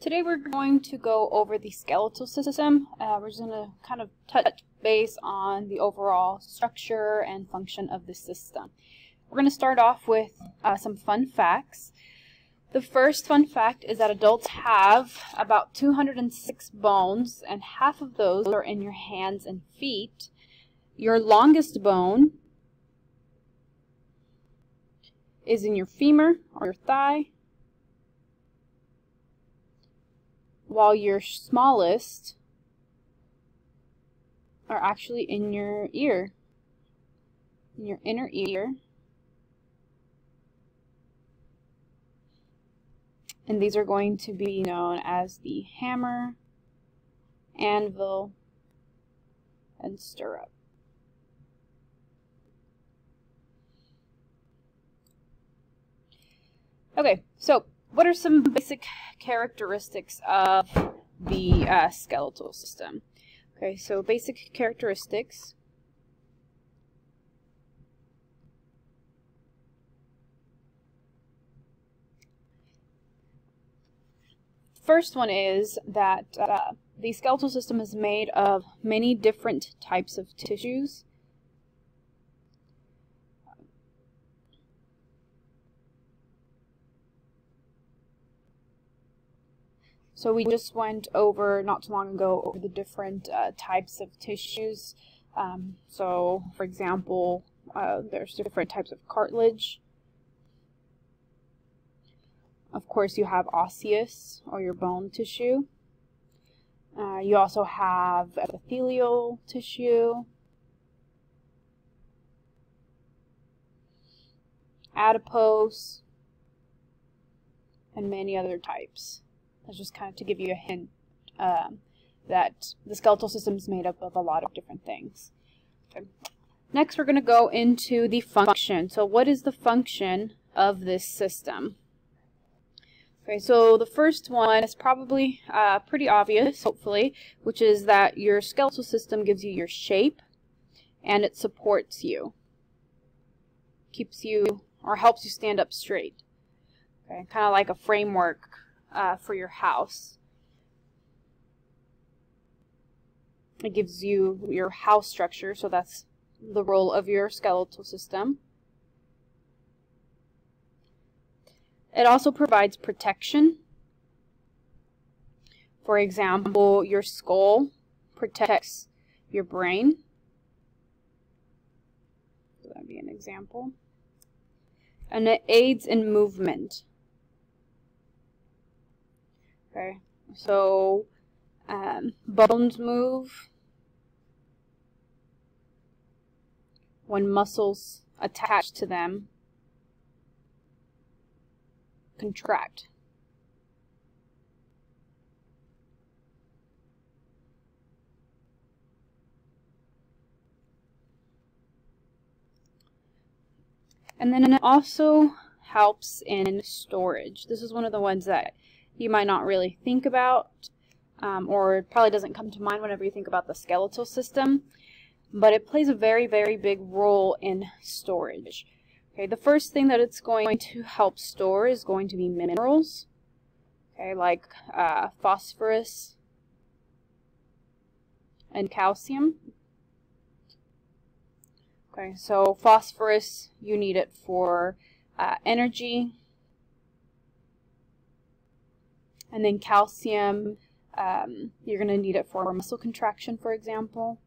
Today we're going to go over the skeletal system. We're just going to kind of touch base on the overall structure and function of the system. We're going to start off with some fun facts. The first fun fact is that adults have about 206 bones, and half of those are in your hands and feet. Your longest bone is in your femur or your thigh, while your smallest are actually in your ear, in your inner ear. And these are going to be known as the hammer, anvil, and stirrup. Okay, so what are some basic characteristics of the skeletal system? Okay, so basic characteristics. First one is that the skeletal system is made of many different types of tissues. So we just went over, not too long ago, over the different types of tissues. So, for example, there's different types of cartilage. Of course, you have osseous, or your bone tissue. You also have epithelial tissue, adipose, and many other types. That's just kind of to give you a hint that the skeletal system is made up of a lot of different things. Okay. Next, we're going to go into the function. So what is the function of this system? Okay, so the first one is probably pretty obvious, hopefully, which is that your skeletal system gives you your shape and it supports you. Keeps you, or helps you stand up straight. Okay, kind of like a framework for your house. It gives you your house structure, so that's the role of your skeletal system. It also provides protection. For example, your skull protects your brain. So that would be an example. And it aids in movement. Okay, so bones move when muscles attached to them contract. And then it also helps in storage. This is one of the ones that you might not really think about, or it probably doesn't come to mind whenever you think about the skeletal system, but it plays a very, very big role in storage. Okay, the first thing that it's going to help store is going to be minerals, okay, like phosphorus and calcium. Okay, so phosphorus, you need it for energy, and then calcium, you're going to need it for muscle contraction, for example.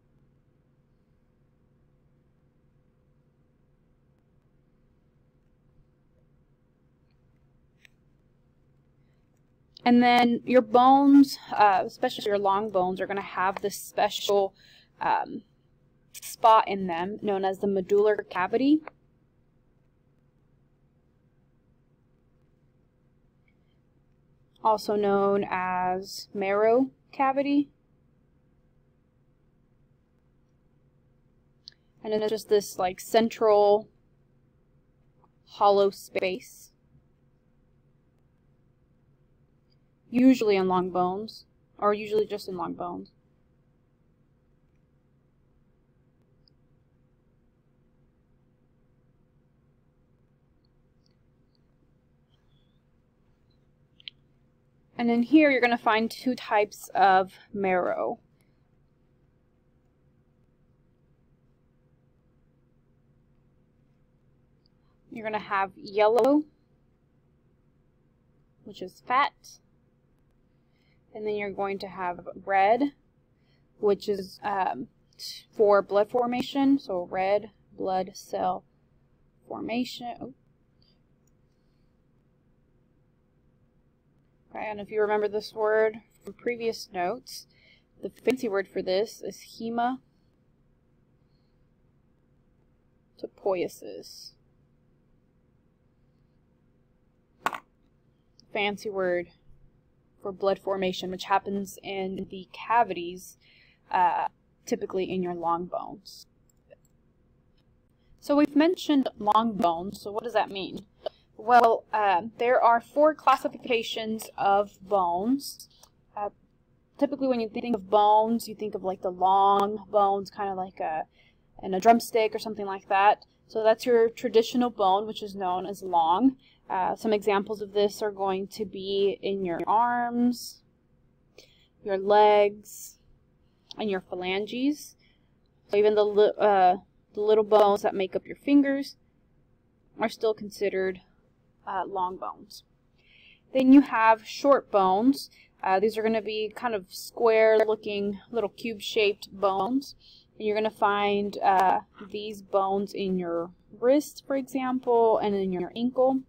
And then your bones, especially your long bones, are going to have this special spot in them known as the medullary cavity. Also known as marrow cavity. And it's just this like central hollow space. Usually in long bones, or usually just in long bones. And then here you're going to find two types of marrow. You're going to have yellow, which is fat. And then you're going to have red, which is for blood formation. So red blood cell formation. Oh. Okay, and if you remember this word from previous notes, the fancy word for this is hematopoiesis. Fancy word for blood formation, which happens in the cavities, typically in your long bones. So we've mentioned long bones, so what does that mean? Well, there are 4 classifications of bones. Typically when you think of bones, you think of like the long bones, kind of like in a drumstick or something like that. So that's your traditional bone, which is known as long. Some examples of this are going to be in your arms, your legs, and your phalanges. So even the little bones that make up your fingers are still considered long bones. Then you have short bones. These are going to be kind of square-looking little cube-shaped bones. And you're going to find these bones in your wrist, for example, and in your ankle.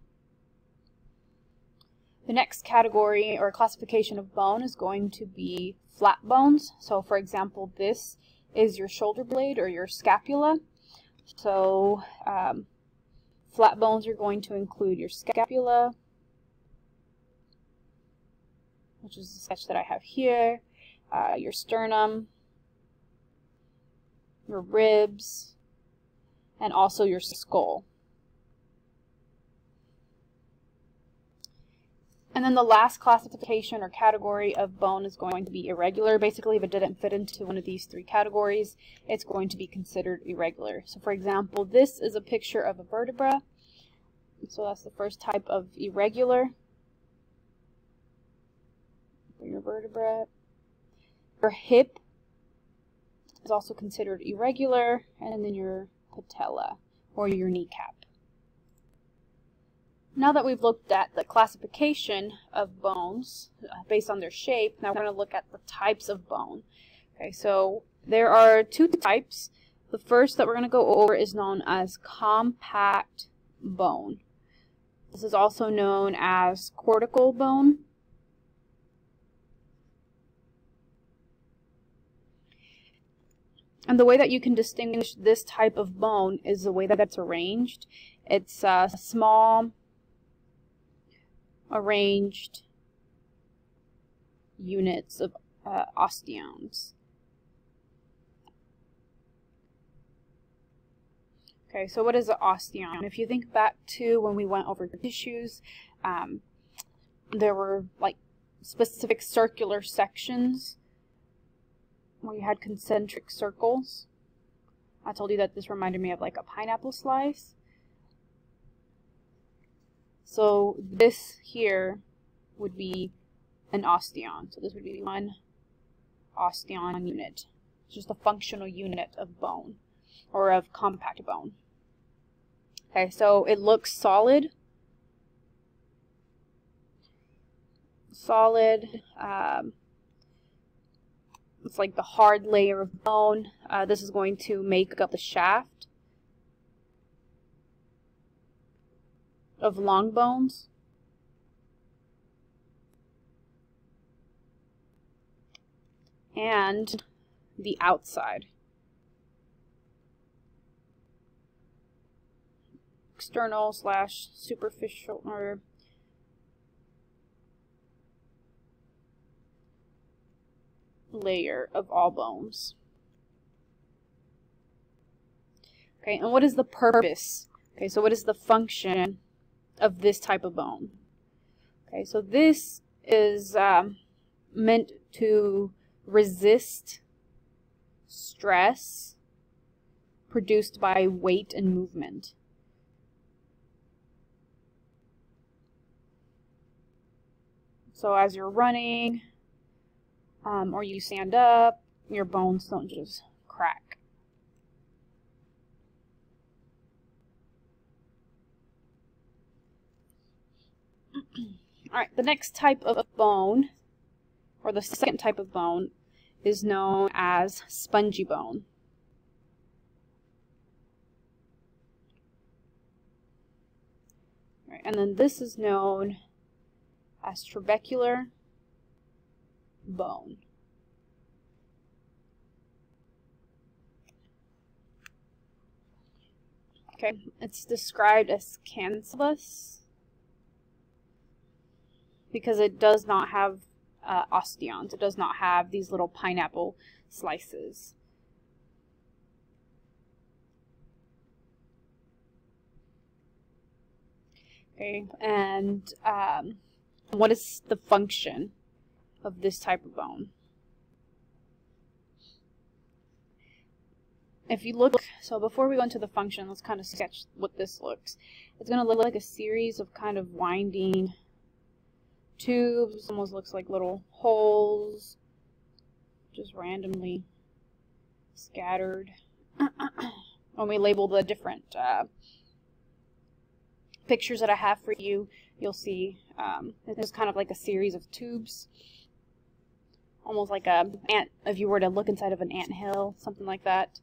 The next category or classification of bone is going to be flat bones. So, for example, this is your shoulder blade or your scapula. So, flat bones are going to include your scapula, which is the sketch that I have here, your sternum, your ribs, and also your skull. And then the last classification or category of bone is going to be irregular. Basically, if it didn't fit into one of these 3 categories, it's going to be considered irregular. So for example, this is a picture of a vertebra. So that's the first type of irregular. For your vertebra. Your hip is also considered irregular, and then your patella or your kneecap. Now that we've looked at the classification of bones based on their shape, now we're going to look at the types of bone. Okay, so there are 2 types. The first that we're going to go over is known as compact bone. This is also known as cortical bone. And the way that you can distinguish this type of bone is the way that it's arranged. It's small, arranged units of osteons. Okay, so what is an osteon? If you think back to when we went over tissues, there were like specific circular sections where you had concentric circles. I told you that this reminded me of like a pineapple slice. So this here would be an osteon. So this would be 1 osteon unit. It's just a functional unit of bone or of compact bone. Okay, so it looks solid. It's like the hard layer of bone. This is going to make up the shaft of long bones. And the outside. External / superficial or layer of all bones. Okay, and what is the purpose? Okay, so what is the function of this type of bone? Okay, so this is meant to resist stress produced by weight and movement. So as you're running, or you stand up, your bones don't just crack. Alright, the next type of bone, or the second type of bone, is known as spongy bone. Right, and then this is known as trabecular bone. Okay, it's described as cancellous because it does not have osteons. It does not have these little pineapple slices. Okay, and what is the function of this type of bone? If you look, so before we go into the function, let's kind of sketch what this looks. It's going to look like a series of kind of winding tubes. Almost looks like little holes, just randomly scattered. When we label the different pictures that I have for you, you'll see it's kind of like a series of tubes, almost like if you were to look inside of an anthill, something like that.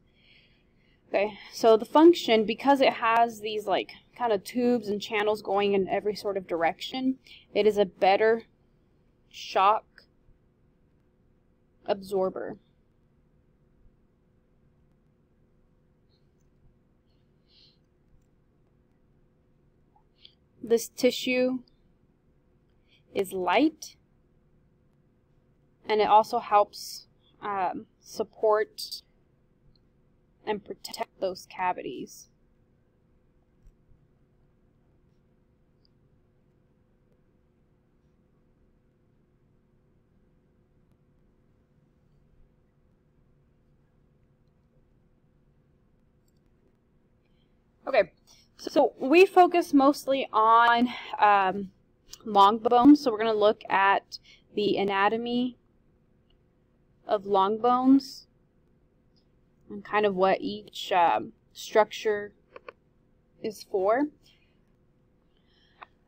Okay, so the function, because it has these like kind of tubes and channels going in every sort of direction, it is a better shock absorber. This tissue is light, and it also helps support and protect those cavities. Okay, so we focus mostly on long bones, so we're going to look at the anatomy of long bones and kind of what each structure is for.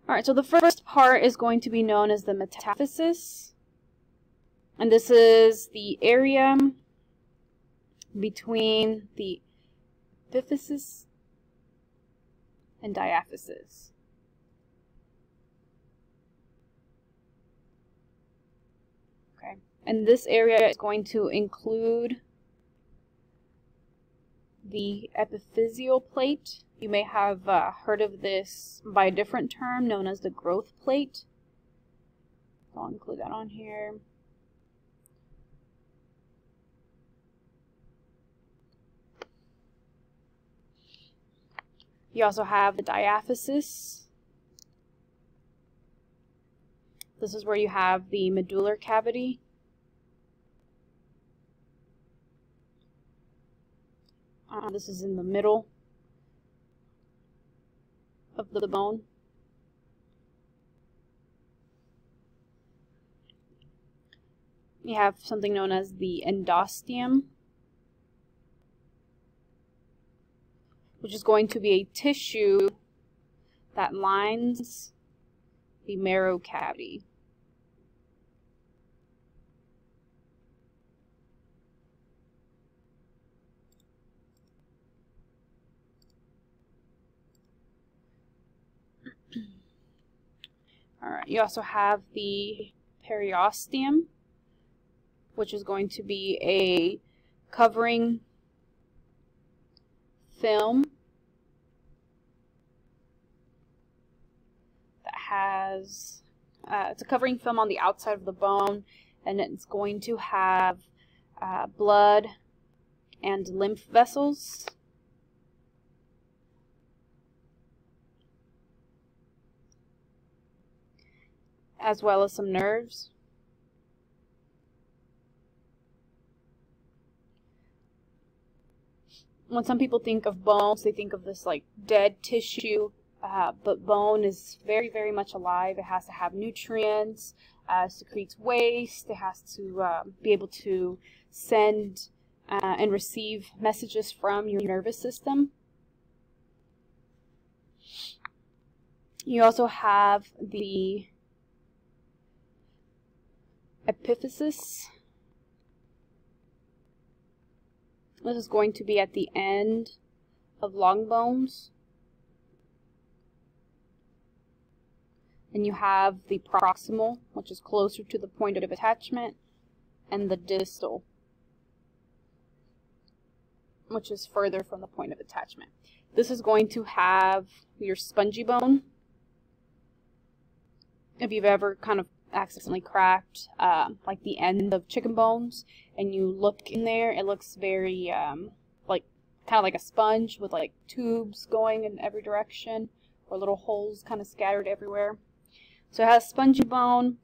Alright, so the first part is going to be known as the metaphysis, and this is the area between the epiphysis and diaphysis. Okay, and this area is going to include the epiphyseal plate. You may have heard of this by a different term known as the growth plate. I'll include that on here. You also have the diaphysis. This is where you have the medullar cavity. This is in the middle of the bone. You have something known as the endosteum, which is going to be a tissue that lines the marrow cavity. Alright, you also have the periosteum, which is going to be a covering film that has, it's a covering film on the outside of the bone, and it's going to have blood and lymph vessels. As well as some nerves. When some people think of bones, they think of this like dead tissue but bone is very, very much alive. It has to have nutrients, secretes waste. It has to be able to send and receive messages from your nervous system. You also have the epiphysis. This is going to be at the end of long bones. And you have the proximal, which is closer to the point of attachment, and the distal, which is further from the point of attachment. This is going to have your spongy bone. If you've ever kind of accidentally cracked like the end of chicken bones and you look in there, it looks very like kind of like a sponge with like tubes going in every direction, or little holes kind of scattered everywhere. So it has spongy bone,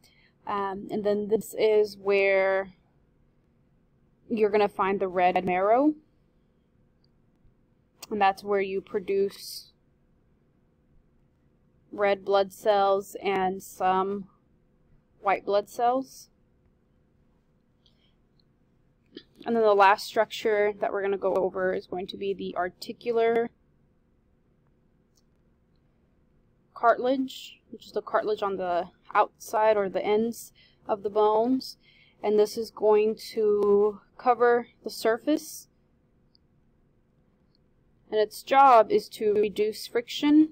and then this is where you're going to find the red marrow, and that's where you produce red blood cells and some white blood cells. And then the last structure that we're going to go over is going to be the articular cartilage, which is the cartilage on the outside or the ends of the bones. And this is going to cover the surface. And its job is to reduce friction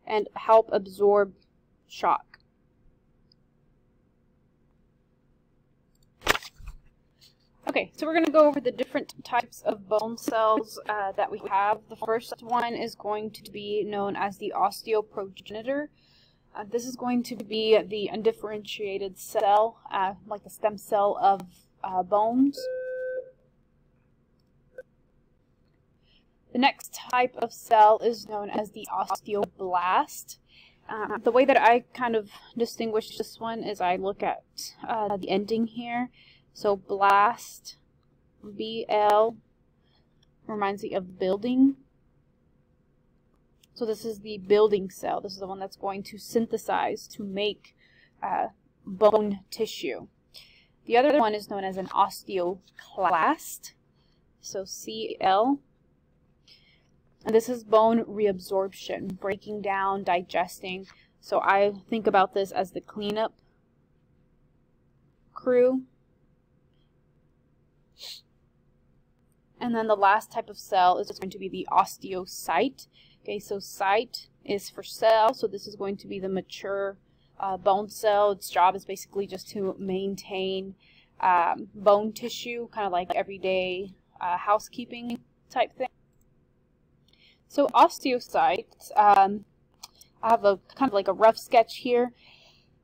and help absorb shock. Okay, so we're going to go over the different types of bone cells that we have. The first one is going to be known as the osteoprogenitor. This is going to be the undifferentiated cell, like the stem cell of bones. The next type of cell is known as the osteoblast. The way that I kind of distinguish this one is I look at the ending here. So blast, BL, reminds me of building. So this is the building cell. This is the one that's going to synthesize to make bone tissue. The other one is known as an osteoclast. So CL. And this is bone reabsorption, breaking down, digesting. So I think about this as the cleanup crew. And then the last type of cell is going to be the osteocyte. Okay, so cyte is for cell, so this is going to be the mature bone cell. Its job is basically just to maintain bone tissue, kind of like everyday housekeeping type thing. So osteocytes, I have a kind of like a rough sketch here.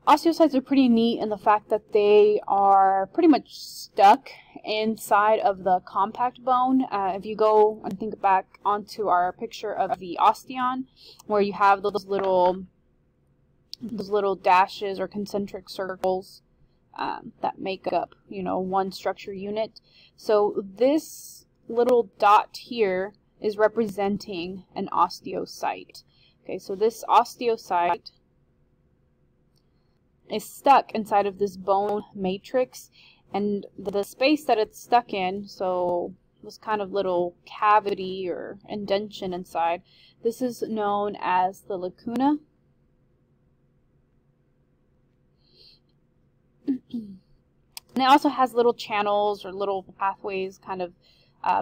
Osteocytes are pretty neat in the fact that they are pretty much stuck inside of the compact bone. If you go and think back onto our picture of the osteon, where you have those little dashes or concentric circles that make up, you know, one structure unit. So this little dot here is representing an osteocyte. Okay, so this osteocyte is stuck inside of this bone matrix, and the space that it's stuck in, so this kind of little cavity or indentation inside, this is known as the lacuna. And it also has little channels or little pathways kind of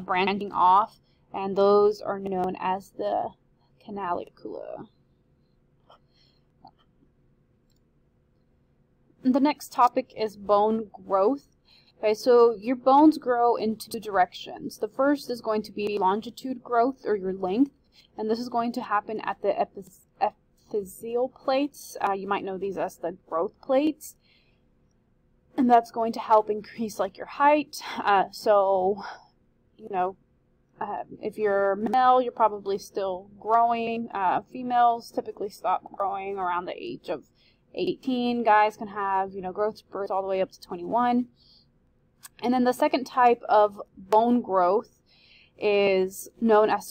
branching off, and those are known as the canalicula. The next topic is bone growth. Okay, so your bones grow in two directions. The first is going to be longitude growth, or your length, and this is going to happen at the epiphyseal plates. You might know these as the growth plates, and that's going to help increase like your height. So, you know, if you're male, you're probably still growing. Females typically stop growing around the age of 18. Guys can have, you know, growth spurts all the way up to 21. And then the second type of bone growth is known as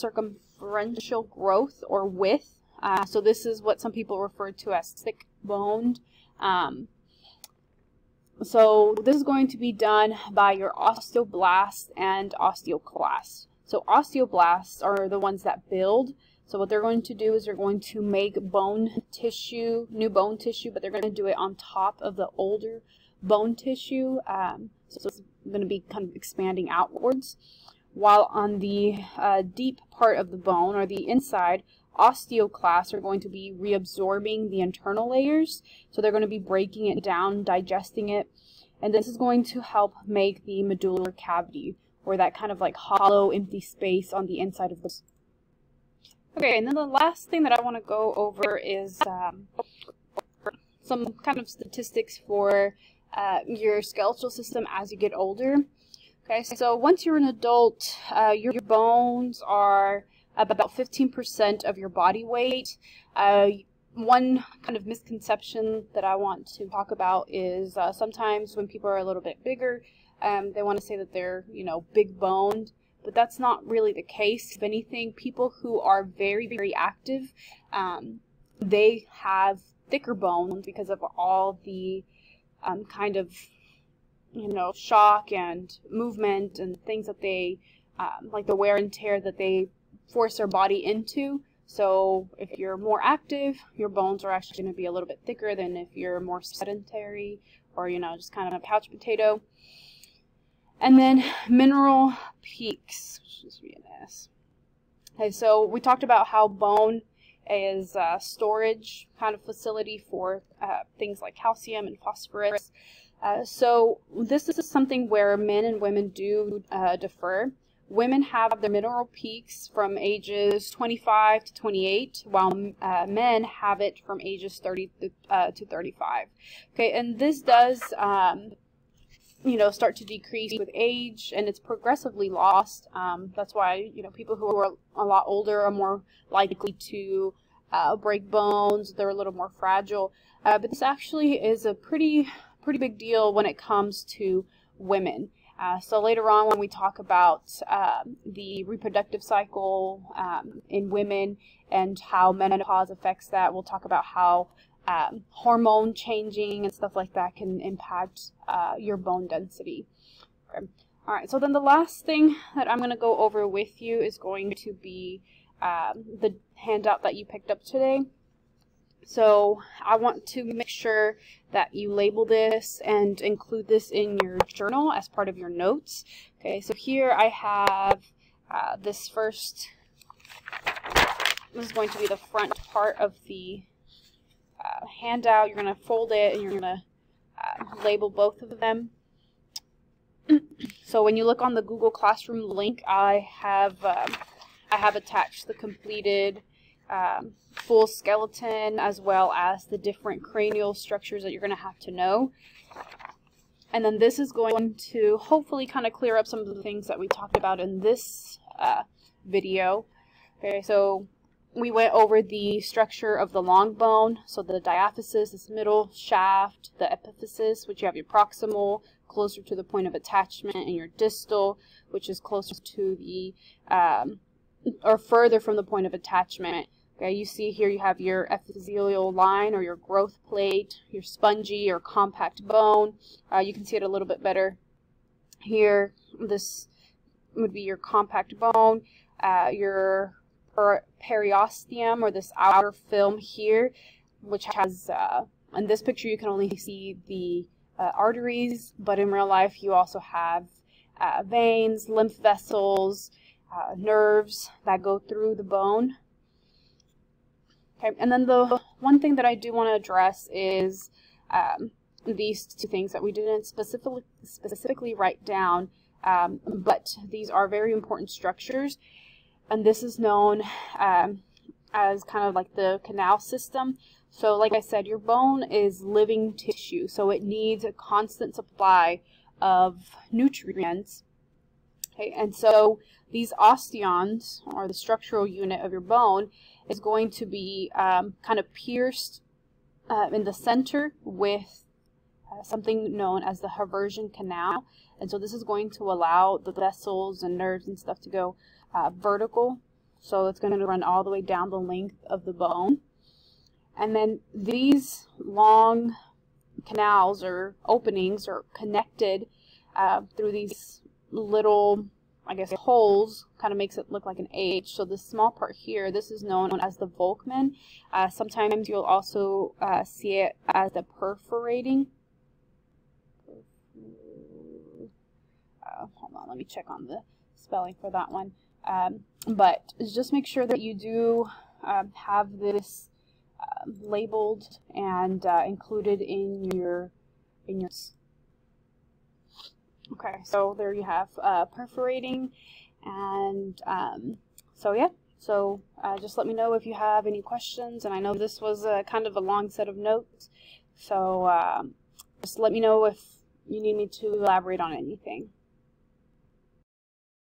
differential growth or width. So this is what some people refer to as thick boned. So this is going to be done by your osteoblasts and osteoclasts. So osteoblasts are the ones that build. So what they're going to do is they're going to make bone tissue, new bone tissue, but they're going to do it on top of the older bone tissue. So it's going to be kind of expanding outwards. While on the deep part of the bone, or the inside, osteoclasts are going to be reabsorbing the internal layers. So they're going to be breaking it down, digesting it. And this is going to help make the medullary cavity, or that kind of like hollow, empty space on the inside of the. Okay, and then the last thing that I want to go over is some kind of statistics for your skeletal system as you get older. Okay, so once you're an adult, your bones are about 15% of your body weight. One kind of misconception that I want to talk about is sometimes when people are a little bit bigger, they want to say that they're, you know, big boned. But that's not really the case. If anything, people who are very, very active, they have thicker bones because of all the kind of, you know, shock and movement and things that they, like the wear and tear that they force their body into. So if you're more active, your bones are actually going to be a little bit thicker than if you're more sedentary or, you know, just kind of a couch potato. And then mineral peaks, which is an S. Okay, so we talked about how bone is a storage kind of facility for things like calcium and phosphorus. So this is something where men and women do differ. Women have their mineral peaks from ages 25 to 28, while men have it from ages 30 to 35. Okay, and this does you know, start to decrease with age, and it's progressively lost. That's why, you know, people who are a lot older are more likely to break bones. They're a little more fragile. But this actually is a pretty big deal when it comes to women. So later on, when we talk about the reproductive cycle in women and how menopause affects that, we'll talk about how hormone changing and stuff like that can impact your bone density. Okay. All right, so then the last thing that I'm going to go over with you is going to be the handout that you picked up today. So I want to make sure that you label this and include this in your journal as part of your notes. Okay, so here I have this first, this is going to be the front part of the handout. You're going to fold it and you're going to label both of them. So when you look on the Google Classroom link, I have attached the completed full skeleton, as well as the different cranial structures that you're going to have to know. And then this is going to hopefully kind of clear up some of the things that we talked about in this video. Okay, so we went over the structure of the long bone, so the diaphysis, this middle shaft, the epiphysis, which you have your proximal, closer to the point of attachment, and your distal, which is closer to the, or further from the point of attachment. Okay, you see here you have your epithelial line or your growth plate, your spongy or compact bone. You can see it a little bit better here. This would be your compact bone, your periosteum, or this outer film here, which has, in this picture you can only see the arteries, but in real life you also have veins, lymph vessels, nerves that go through the bone. Okay, and then the one thing that I do want to address is these two things that we didn't specifically write down, but these are very important structures, and this is known as kind of like the canal system. So like I said, your bone is living tissue, so it needs a constant supply of nutrients. Okay, and so these osteons, or the structural unit of your bone, is going to be kind of pierced in the center with something known as the Haversian canal. And so this is going to allow the vessels and nerves and stuff to go vertical. So it's going to run all the way down the length of the bone. And then these long canals or openings are connected through these little, I guess, holes. Kind of makes it look like an H. So this small part here, this is known as the Volkmann. Sometimes you'll also see it as the perforating. Hold on, let me check on the spelling for that one. But just make sure that you do have this labeled and included in your Okay, so there you have perforating, and so yeah, so just let me know if you have any questions. And I know this was kind of a long set of notes, so just let me know if you need me to elaborate on anything.